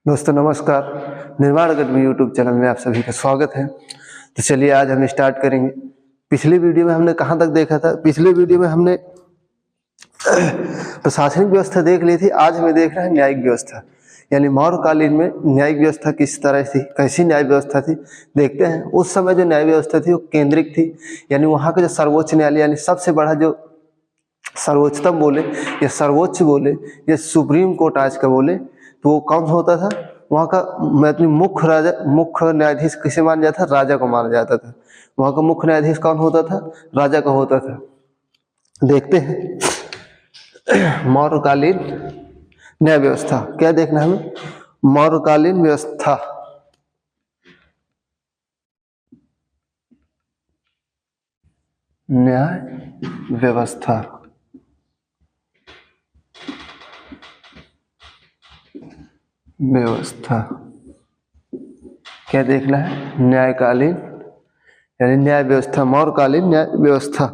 दोस्तों नमस्कार। निर्माण अकेडमी यूट्यूब चैनल में आप सभी का स्वागत है। तो चलिए आज हम स्टार्ट करेंगे। पिछली वीडियो में हमने कहाँ तक देखा था? पिछले वीडियो में हमने प्रशासनिक व्यवस्था देख ली थी। आज हमें देख रहे हैं न्यायिक व्यवस्था, यानी मौर्यकालीन में न्यायिक व्यवस्था किस तरह थी, कैसी न्याय व्यवस्था थी देखते हैं। उस समय जो न्याय व्यवस्था थी वो केंद्रिक थी, यानी वहाँ का जो सर्वोच्च न्यायालय यानी सबसे बड़ा जो सर्वोच्चतम बोले या सर्वोच्च बोले या सुप्रीम कोर्ट आज का बोले तो वो कौन होता था? वहाँ का मतलब मुख्य न्यायाधीश किसे माना जाता था? राजा को माना जाता था। वहाँ का मुख्य न्यायाधीश कौन होता था? राजा का होता था। देखते हैं मौर्यकालीन न्याय व्यवस्था। क्या देखना है हमें? मौर्यकालीन व्यवस्था। न्याय व्यवस्था क्या देखना है? न्यायकालीन यानी न्याय व्यवस्था, मौर्यकालीन न्याय व्यवस्था।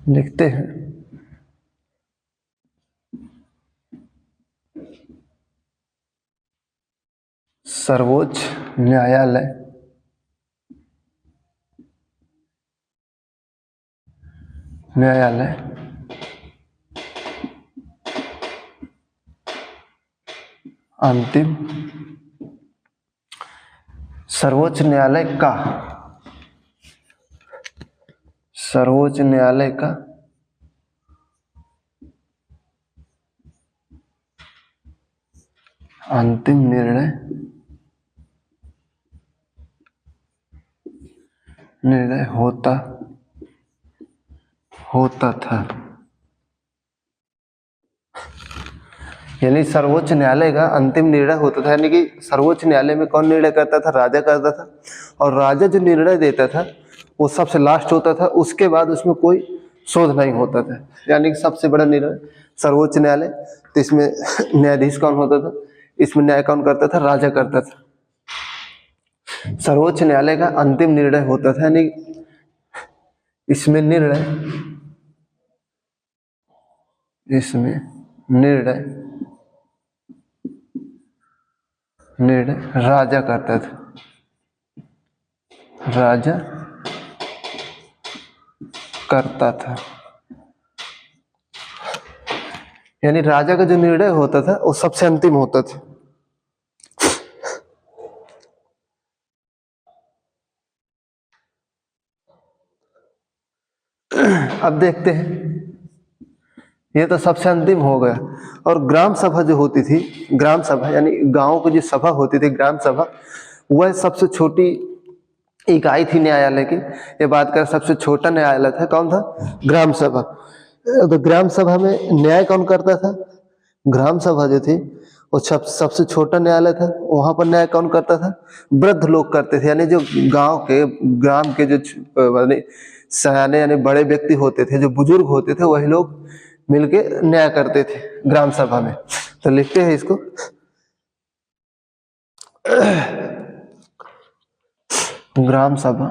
लिखते हैं सर्वोच्च न्यायालय अंतिम सर्वोच्च न्यायालय का अंतिम निर्णय होता था। यानी सर्वोच्च न्यायालय का अंतिम निर्णय होता था, यानी कि सर्वोच्च न्यायालय में कौन निर्णय करता था? राजा करता था। और राजा जो निर्णय देता था वो सबसे लास्ट होता था, उसके बाद उसमें कोई शोध नहीं होता था। यानी कि सबसे बड़ा निर्णय सर्वोच्च न्यायालय। तो इसमें न्यायाधीश कौन होता था? इसमें न्याय कौन करता था? राजा करता था। सर्वोच्च न्यायालय का अंतिम निर्णय होता था, यानी इसमें निर्णय राजा करता था। यानी राजा का जो निर्णय होता था वो सबसे अंतिम होता था। अब देखते हैं, ये तो सबसे अंतिम हो गया। और ग्राम सभा जो होती थी, ग्राम सभा यानी गांव की जो सभा होती थी, ग्राम सभा, वह सबसे छोटी इकाई थी न्यायालय की। ये बात कर, सबसे छोटा न्यायालय था कौन था? ग्राम सभा। तो ग्राम सभा में न्याय कौन करता था? ग्राम सभा जो थी वो सबसे छोटा न्यायालय था। वहां पर न्याय कौन करता था? वृद्ध लोग करते थे, यानी जो ग्राम के जो सयाने यानी बड़े व्यक्ति होते थे, जो बुजुर्ग होते थे, वही लोग मिलके न्याय करते थे ग्राम सभा में। तो लिखते हैं इसको ग्राम सभा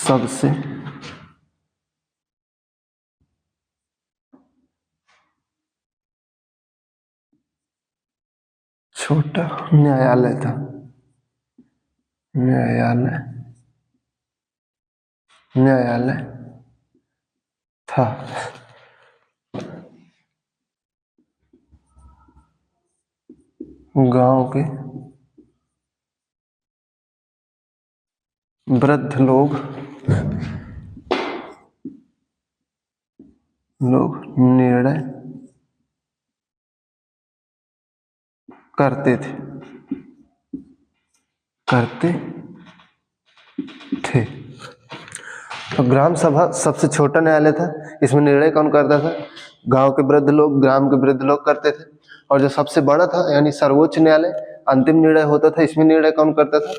सबसे छोटा न्यायालय था। गांव के वृद्ध लोग निर्णय करते थे। तो ग्राम सभा सबसे छोटा न्यायालय था। इसमें निर्णय कौन करता था? गांव के वृद्ध लोग, ग्राम के वृद्ध लोग करते थे। और जो सबसे बड़ा था यानी सर्वोच्च न्यायालय, अंतिम निर्णय होता था। इसमें निर्णय कौन करता था?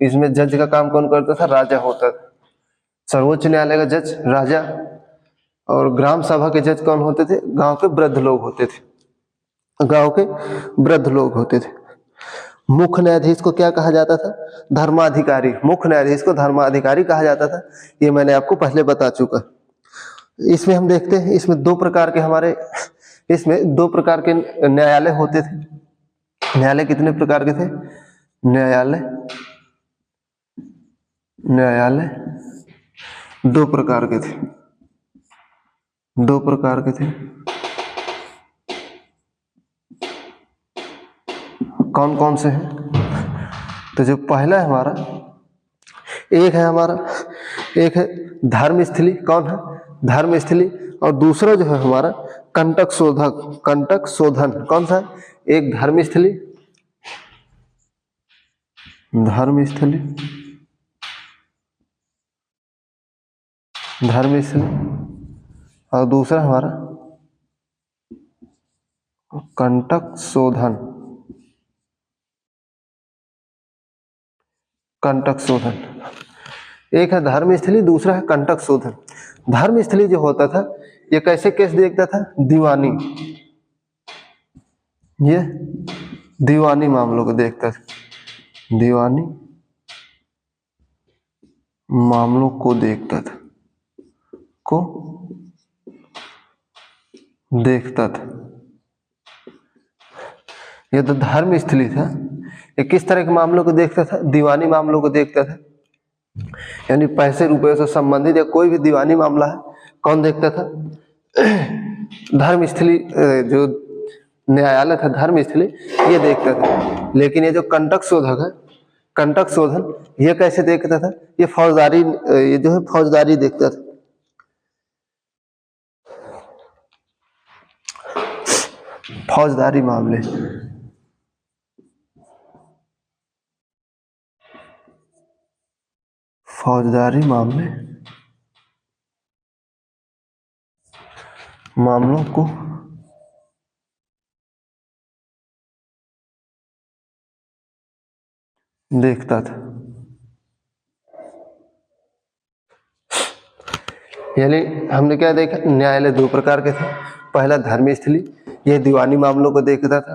इसमें जज का काम कौन करता था? राजा होता था। सर्वोच्च न्यायालय का जज राजा, और ग्राम सभा के जज कौन होते थे? गांव के वृद्ध लोग होते थे। मुख्य न्यायाधीश को क्या कहा जाता था? धर्माधिकारी। मुख्य न्यायाधीश को धर्माधिकारी कहा जाता था, ये मैंने आपको पहले बता चुका। इसमें हम देखते हैं, इसमें दो प्रकार के न्यायालय होते थे। न्यायालय कितने प्रकार के थे? न्यायालय दो प्रकार के थे। कौन कौन से हैं? तो जो पहला है हमारा, एक है धर्मस्थली। कौन है? धर्मस्थली। और दूसरा जो है हमारा कंटक शोधन। कौन सा है? एक धर्मस्थली और दूसरा हमारा कंटक शोधन। एक है धर्मस्थली, दूसरा है कंटक शोधन। धर्मस्थली जो होता था, ये कैसे केस देखता था? दीवानी। ये दीवानी मामलों को देखता था। दीवानी मामलों को देखता था। ये तो धर्मस्थली था। ये किस तरह के मामलों को देखता था? दीवानी मामलों को देखता था। यानी पैसे रुपए से संबंधित या कोई भी दीवानी मामला है, कौन देखता था? धर्मस्थली जो न्यायालय था धर्मस्थली, ये देखता था। लेकिन ये जो कंटक शोधन, ये कैसे देखता था? ये फौजदारी देखता था। फौजदारी मामले, मामलों को देखता था। यानी हमने क्या देखा? न्यायालय दो प्रकार के थे। पहला धर्मस्थली, ये दीवानी मामलों को देखता था।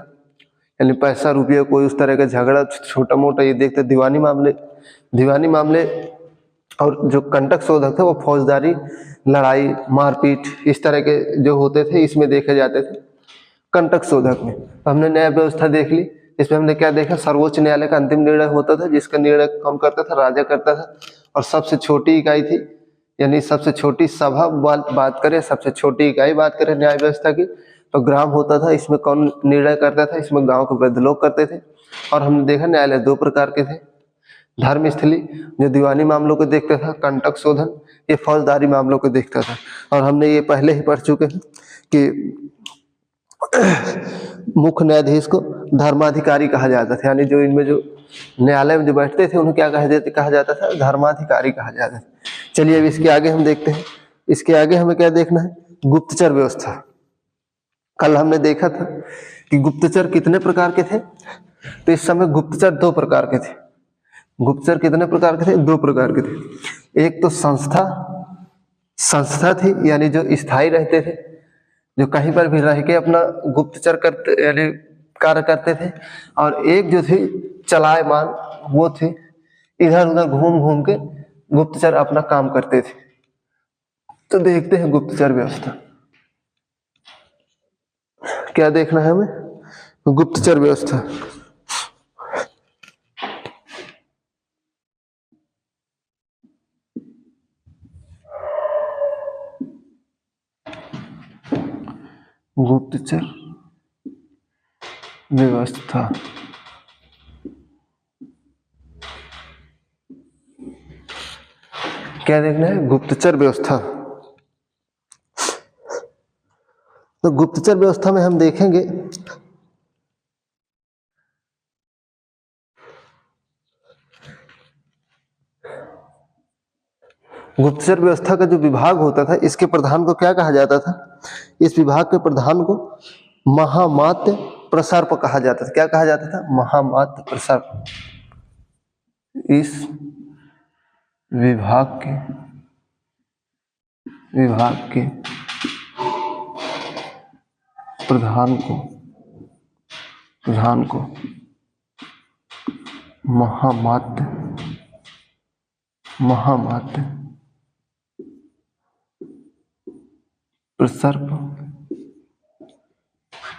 यानी पैसा रुपया कोई उस तरह का झगड़ा छोटा मोटा ये देखते। दीवानी मामले। और जो कंटक शोधक थे वो फौजदारी लड़ाई मारपीट इस तरह के जो होते थे, इसमें देखे जाते थे कंटक शोधक में। हमने न्याय व्यवस्था देख ली। इसमें हमने क्या देखा? सर्वोच्च न्यायालय का अंतिम निर्णय होता था, जिसका निर्णय कौन करता था? राजा करता था। और सबसे छोटी इकाई थी, यानी सबसे छोटी सभा बात करें, सबसे छोटी इकाई बात करें न्याय व्यवस्था की, तो ग्राम होता था। इसमें कौन निर्णय करता था? इसमें गांव के वृद्ध लोग करते थे। और हमने देखा न्यायालय दो प्रकार के थे। धर्मस्थली जो दीवानी मामलों को देखता था, कंटक शोधन ये फौजदारी मामलों को देखता था। और हमने ये पहले ही पढ़ चुके हैं कि मुख्य न्यायाधीश को धर्माधिकारी कहा जाता था। यानी जो इनमें जो न्यायालय में जो बैठते थे उन्हें क्या कहा जाता था? धर्माधिकारी कहा जाता था। चलिए अब इसके आगे हम देखते हैं। इसके आगे हमें क्या देखना है? गुप्तचर व्यवस्था। कल हमने देखा था कि गुप्तचर कितने प्रकार के थे। तो इस समय गुप्तचर दो प्रकार के थे। गुप्तचर कितने प्रकार के थे? दो प्रकार के थे। एक तो संस्था थी, यानी जो स्थायी रहते थे, जो कहीं पर भी रह के अपना गुप्तचर करते यानी कार्य करते थे। और एक जो थी चलायमान, वो थी इधर उधर घूम घूम के गुप्तचर अपना काम करते थे। तो देखते हैं गुप्तचर व्यवस्था। क्या देखना है हमें? गुप्तचर व्यवस्था। गुप्तचर व्यवस्था क्या देखना है? गुप्तचर व्यवस्था। तो गुप्तचर व्यवस्था में हम देखेंगे गुप्तचर व्यवस्था का जो विभाग होता था, इसके प्रधान को क्या कहा जाता था? इस विभाग के प्रधान को महामात्य प्रसर्प कहा जाता था। क्या कहा जाता था? महामात्य प्रसर्प। इस विभाग के प्रधान को महामात्य महामात्य प्रसर्प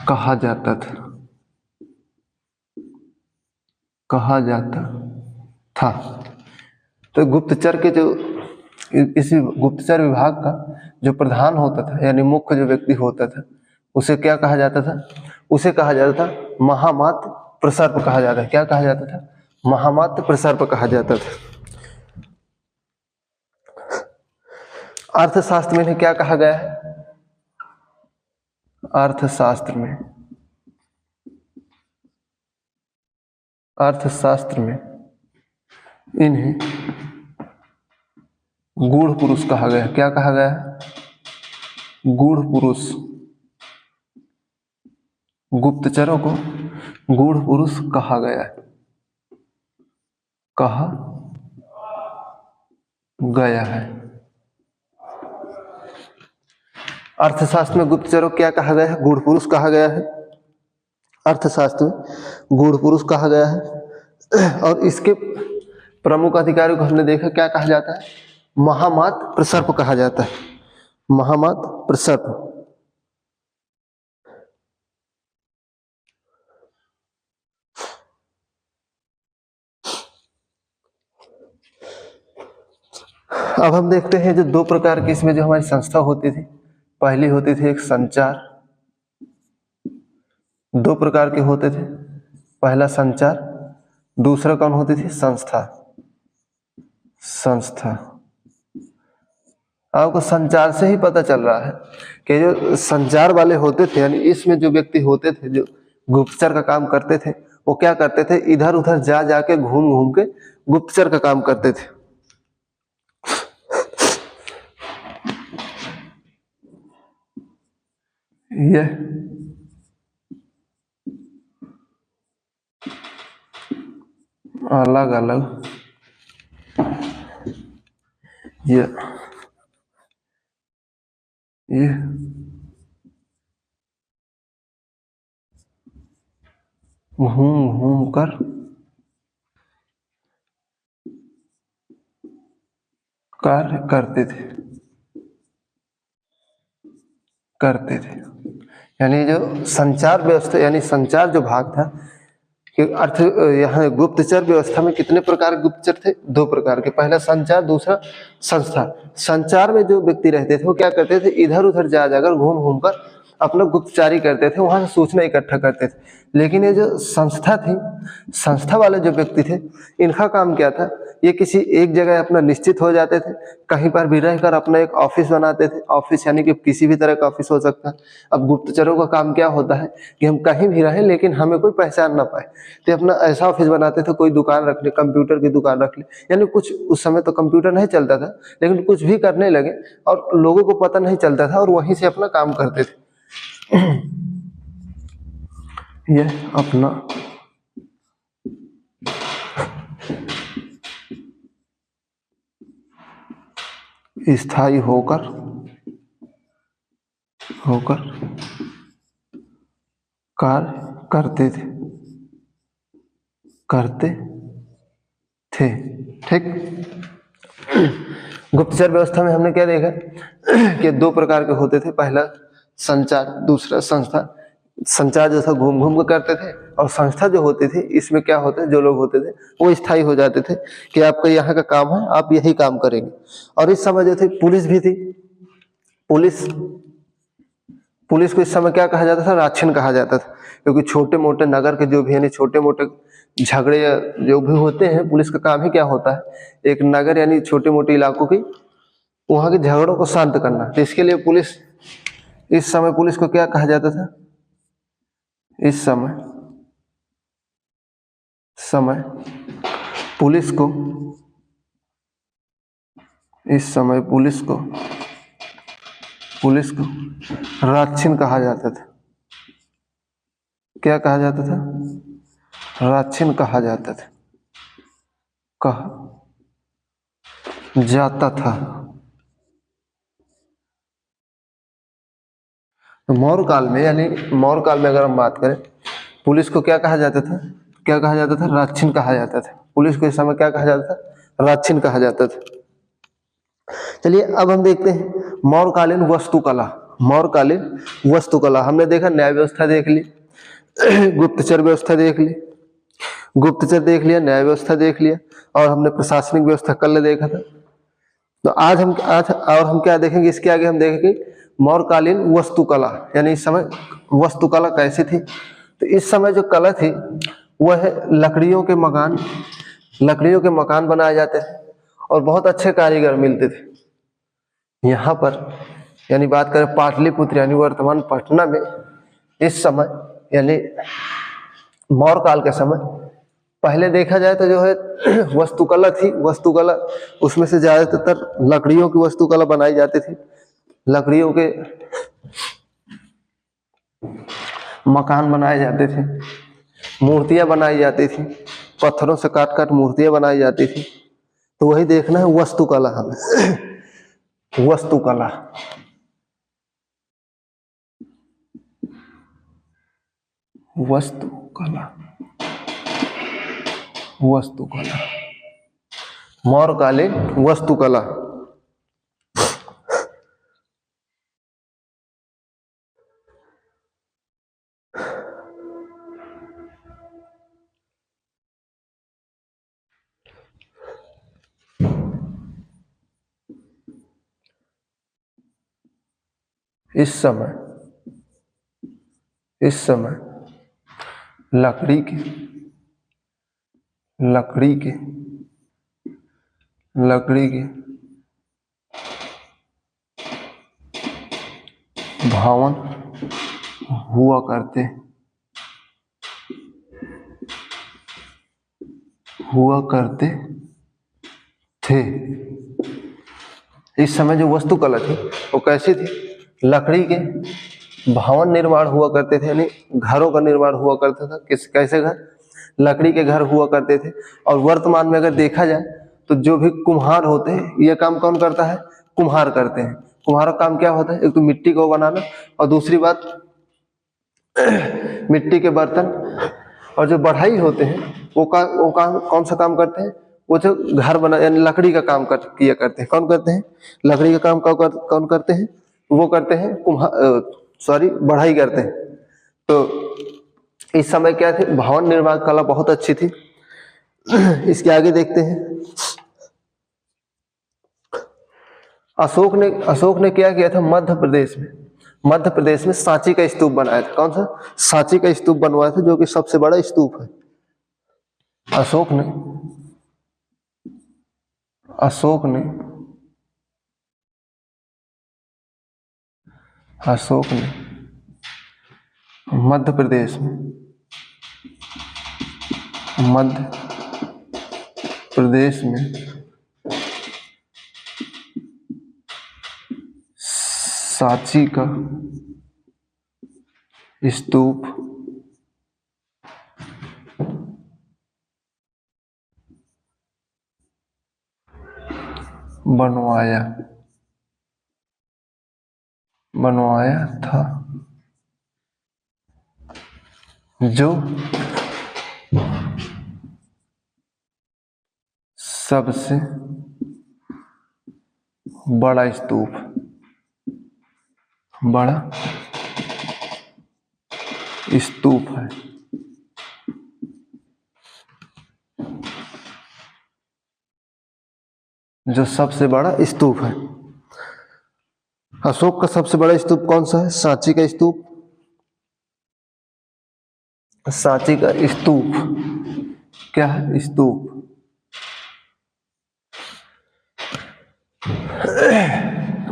कहा जाता था। तो गुप्तचर के जो इसी गुप्तचर विभाग का जो प्रधान होता था यानी मुख्य जो व्यक्ति होता था उसे क्या कहा जाता था? उसे कहा जाता था महामात्य प्रसर्प कहा जाता है। क्या कहा जाता था? महामात्य प्रसर्प कहा जाता था। अर्थशास्त्र में इन्हें क्या कहा गया है? अर्थशास्त्र में इन्हें गूढ़ पुरुष कहा गया है। क्या कहा गया है? गूढ़ पुरुष। गुप्तचरों को गूढ़ पुरुष कहा गया है, कहा गया है। अर्थशास्त्र में गुप्तचरों क्या कहा गया है? गूढ़ पुरुष कहा गया है। अर्थशास्त्र में गूढ़ पुरुष कहा गया है। और इसके प्रमुख अधिकारी को हमने देखा क्या कहा जाता है? महामात्य प्रसर्प कहा जाता है। महामात्य प्रसर्प। अब हम देखते हैं जो दो प्रकार की इसमें जो हमारी संस्था होती थी। पहली होती थी एक संचार। दो प्रकार के होते थे, पहला संचार, दूसरा कौन होती थी? संस्था। आपको संचार से ही पता चल रहा है कि जो संचार वाले होते थे यानी इसमें जो व्यक्ति होते थे जो गुप्तचर का काम करते थे वो क्या करते थे? इधर उधर जा जाके घूम घूम के गुप्तचर का काम करते थे। यह अलग अलग ये घूम घूम कर कार्य करते थे। यानी जो संचार व्यवस्था यानी संचार जो भाग था कि अर्थ यहाँ गुप्तचर व्यवस्था में कितने प्रकार के गुप्तचर थे? दो प्रकार के। पहला संचार, दूसरा संस्था। संचार में जो व्यक्ति रहते थे वो क्या करते थे? इधर उधर जा जाकर घूम घूम कर अपना गुप्तचारी करते थे, वहां से सूचना इकट्ठा करते थे। लेकिन ये जो संस्था थी, संस्था वाले जो व्यक्ति थे इनका काम क्या था? ये किसी एक जगह अपना निश्चित हो जाते थे, कहीं पर भी रहकर अपना एक ऑफिस बनाते थे। ऑफिस यानी कि किसी भी तरह का ऑफिस हो सकता है। अब गुप्तचरों का काम क्या होता है कि हम कहीं भी रहें लेकिन हमें कोई पहचान ना पाए, तो अपना ऐसा ऑफिस बनाते थे, कोई दुकान रख ले, कंप्यूटर की दुकान रख ले। यानी कुछ उस समय तो कंप्यूटर नहीं चलता था लेकिन कुछ भी करने लगे और लोगों को पता नहीं चलता था और वहीं से अपना काम करते थे। यह अपना स्थायी होकर कार्य करते थे। ठीक। गुप्तचर व्यवस्था में हमने क्या देखा कि दो प्रकार के होते थे, पहला संचार, दूसरा संस्था। संचार जैसा घूम घूम कर करते थे और संस्था जो होती थी इसमें क्या होते, जो लोग होते थे वो स्थायी हो जाते थे कि आपका यहाँ का काम है, आप यही काम करेंगे। और इस समय जो थी पुलिस भी थी। पुलिस को इस समय क्या कहा जाता था? राक्षण कहा जाता था, क्योंकि छोटे मोटे नगर के जो भी यानी छोटे मोटे झगड़े जो भी होते हैं, पुलिस का काम ही क्या होता है? एक नगर यानी छोटे मोटे इलाकों की वहां के झगड़ों को शांत करना। तो इसके लिए पुलिस, इस समय पुलिस को क्या कहा जाता था? इस समय पुलिस को राक्षण कहा जाता था। क्या कहा जाता था? राक्षण कहा जाता था। तो मौर्य काल में, यानी मौर्य काल में अगर हम बात करें, पुलिस को क्या कहा जाता था? क्या कहा जाता था? राक्षिन कहा जाता था। पुलिस को इस समय क्या कहा जाता था? राक्षिन कहा जाता था। चलिए अब हम देखते हैं मौर्यकालीन वास्तुकला। मौर्यकालीन वास्तुकला हमने देखा, न्याय व्यवस्था देख ली, गुप्तचर व्यवस्था देख ली, गुप्तचर देख लिया, न्याय व्यवस्था देख लिया, और हमने प्रशासनिक व्यवस्था कल देखा था। तो आज हम क्या देखेंगे? इसके आगे हम देखेंगे मौर्यकालीन वास्तुकला, यानी इस समय वास्तुकला कैसी थी। तो इस समय जो कला थी वह है लकड़ियों के मकान बनाए जाते थे और बहुत अच्छे कारीगर मिलते थे यहाँ पर। यानी बात करें पाटलिपुत्र यानी वर्तमान पटना में, इस समय यानी मौर्य काल के समय, पहले देखा जाए तो जो है वास्तुकला थी, वास्तुकला उसमें से ज्यादातर लकड़ियों की वास्तुकला बनाई जाती थी। लकड़ियों के मकान बनाए जाते थे, मूर्तियां बनाई जाती थी, पत्थरों से काट काट मूर्तियां बनाई जाती थी। तो वही देखना है वास्तुकला हमें। वास्तुकला वास्तुकला वास्तुकला मौर्यकालीन वास्तुकला। इस समय लकड़ी के भवन हुआ करते थे। इस समय जो वास्तुकला थी वो कैसी थी? लकड़ी के भवन निर्माण हुआ करते थे, यानी घरों का निर्माण हुआ करता था। कैसे घर? लकड़ी के घर हुआ करते थे। और वर्तमान में अगर देखा जाए तो जो भी कुम्हार होते हैं, ये काम कौन करता है? कुम्हार करते हैं। कुम्हार का काम क्या होता है? एक तो मिट्टी को बनाना, और दूसरी बात मिट्टी के बर्तन, और जो बढ़ई होते हैं वो काम कौन सा काम करते हैं? वो जो घर बना यानी लकड़ी का काम किया करते हैं। कौन करते हैं? लकड़ी का काम कौन करते हैं? वो करते हैं बढ़ई करते हैं। तो इस समय क्या थे? भवन निर्माण कला बहुत अच्छी थी। इसके आगे देखते हैं, अशोक ने क्या किया था? मध्य प्रदेश में सांची का स्तूप बनाया था। कौन सा? सांची का स्तूप बनवाया था, जो कि सबसे बड़ा स्तूप है। अशोक ने मध्य प्रदेश में सांची का स्तूप बनवाया था, जो सबसे बड़ा स्तूप है। जो सबसे बड़ा स्तूप है। अशोक का सबसे बड़ा स्तूप कौन सा है? सांची का स्तूप। सांची का स्तूप क्या है? स्तूप।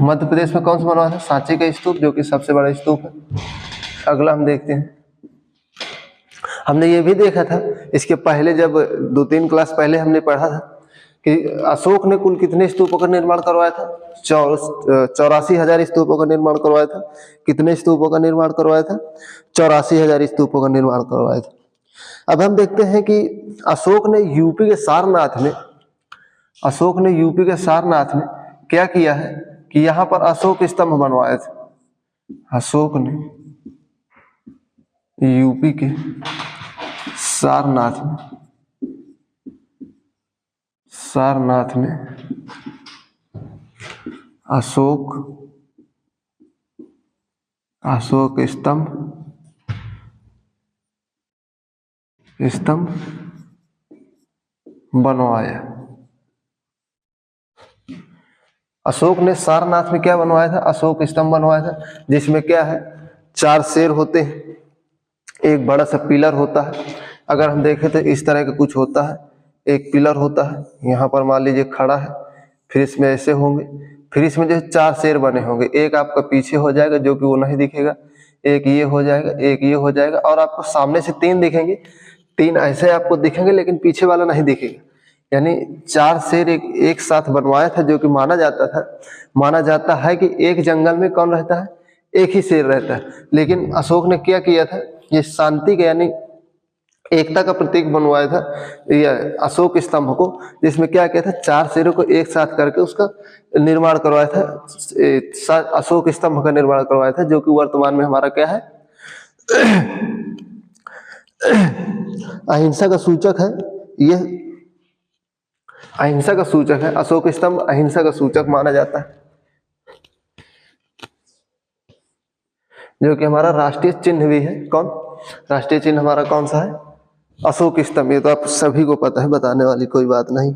मध्य प्रदेश में कौन सा बनवाया था? सांची का स्तूप, जो कि सबसे बड़ा स्तूप है। अगला हम देखते हैं, हमने ये भी देखा था इसके पहले, जब 2-3 क्लास पहले हमने पढ़ा था कि अशोक ने कुल कितने स्तूपों का निर्माण करवाया था? 84,000 स्तूपों का निर्माण करवाया था। कितने स्तूपों का निर्माण करवाया था? 84,000 स्तूपों का निर्माण करवाया था। अब हम देखते हैं कि अशोक ने यूपी के सारनाथ में क्या किया है कि यहाँ पर अशोक स्तंभ बनवाए थे। अशोक ने यूपी के सारनाथ में अशोक स्तंभ बनवाया। अशोक ने सारनाथ में क्या बनवाया था? अशोक स्तंभ बनवाया था, जिसमें क्या है, 4 शेर होते हैं, एक बड़ा सा पिलर होता है। अगर हम देखें तो इस तरह का कुछ होता है, एक पिलर होता है, यहाँ पर मान लीजिए खड़ा है, फिर इसमें ऐसे होंगे, फिर इसमें जो 4 शेर बने होंगे, एक आपका पीछे हो जाएगा जो कि वो नहीं दिखेगा, एक ये हो जाएगा, एक ये हो जाएगा, और आपको सामने से 3 दिखेंगे, 3 ऐसे आपको दिखेंगे लेकिन पीछे वाला नहीं दिखेगा। यानी 4 शेर एक साथ बनवाया था, जो कि माना जाता है कि एक जंगल में कौन रहता है? एक ही शेर रहता है। लेकिन अशोक ने क्या किया था, ये शांति का यानी एकता का प्रतीक बनवाया था ये अशोक स्तंभ को, जिसमें क्या किया था, 4 शेरों को एक साथ करके उसका निर्माण करवाया था, अशोक स्तंभ का निर्माण करवाया था, जो कि वर्तमान में हमारा क्या है, अहिंसा का सूचक है। यह अहिंसा का सूचक है, अशोक स्तंभ अहिंसा का सूचक माना जाता है, जो कि हमारा राष्ट्रीय चिन्ह भी है। कौन राष्ट्रीय चिन्ह हमारा कौन सा है? अशोक स्तंभ। ये तो आप सभी को पता है, बताने वाली कोई बात नहीं।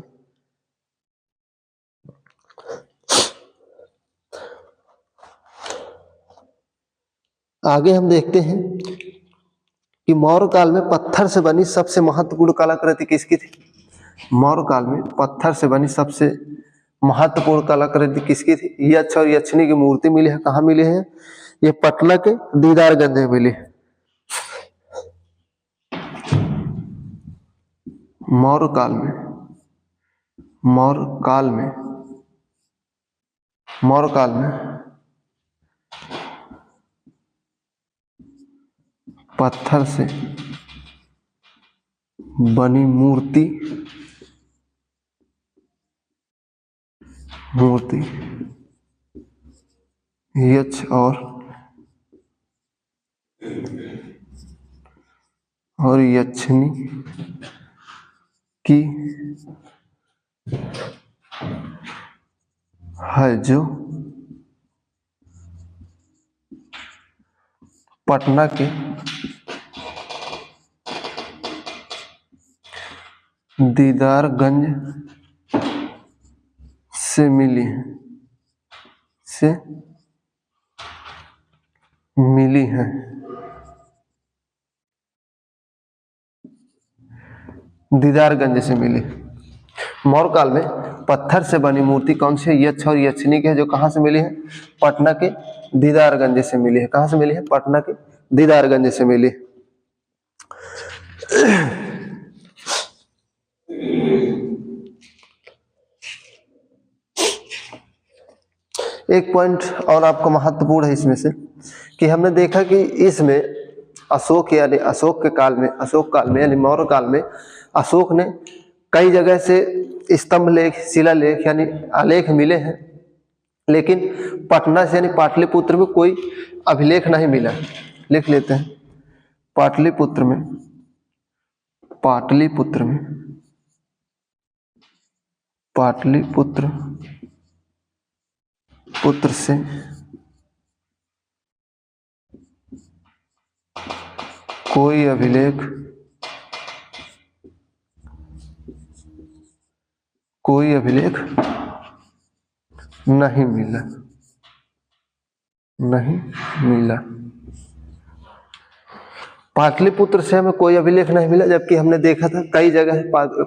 आगे हम देखते हैं कि मौर्य काल में पत्थर से बनी सबसे महत्वपूर्ण कलाकृति किसकी थी? मौर्य काल में पत्थर से बनी सबसे महत्वपूर्ण कलाकृति किसकी थी? यक्ष और यक्षिणी की मूर्ति मिली है। कहाँ मिली है? ये पटना के दीदारगंज में मिली है। मौर्य काल में पत्थर से बनी मूर्ति यक्ष और यक्षिणी की है, जो पटना के दीदारगंज से मिली है। दीदारगंज से मिली। मौर्य काल में पत्थर से बनी मूर्ति कौन सी है? यक्ष और यक्षिणी की है, जो कहाँ से मिली है? पटना के दीदारगंज से मिली है। कहाँ से मिली है? पटना के दीदारगंज से मिली। एक पॉइंट और आपको महत्वपूर्ण है इसमें से, कि हमने देखा कि इसमें अशोक काल में यानी मौर्य काल में अशोक ने कई जगह से स्तंभ लेख, शिलालेख यानी आलेख मिले हैं, लेकिन पटना से यानी पाटलिपुत्र में कोई अभिलेख नहीं मिला। लिख लेते हैं, पुत्र से कोई अभिलेख नहीं मिला। पाटलिपुत्र से हमें कोई अभिलेख नहीं मिला, जबकि हमने देखा था कई जगह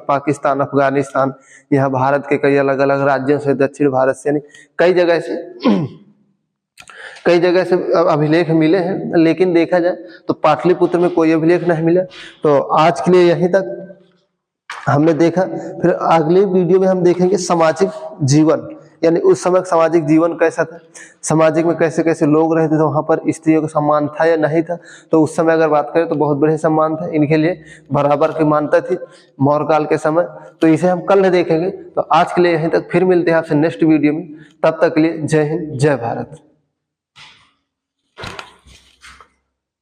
पाकिस्तान, अफगानिस्तान, यहाँ भारत के कई अलग अलग राज्यों से, दक्षिण भारत से, यानी कई जगह से अभिलेख मिले हैं, लेकिन देखा जाए तो पाटलिपुत्र में कोई अभिलेख नहीं मिला। तो आज के लिए यहीं तक हमने देखा। फिर अगले वीडियो में हम देखेंगे सामाजिक जीवन, यानी उस समय सामाजिक जीवन कैसा था, समाजिक में कैसे कैसे लोग रहते थे, वहां पर स्त्रियों का सम्मान था या नहीं था। तो उस समय अगर बात करें तो बहुत बड़े सम्मान था, इनके लिए बराबर की मान्यता थी मौर्य काल के समय। तो इसे हम कल देखेंगे। तो आज के लिए यहीं तक, फिर मिलते हैं आपसे नेक्स्ट वीडियो में। तब तक के लिए जय हिंद, जय भारत।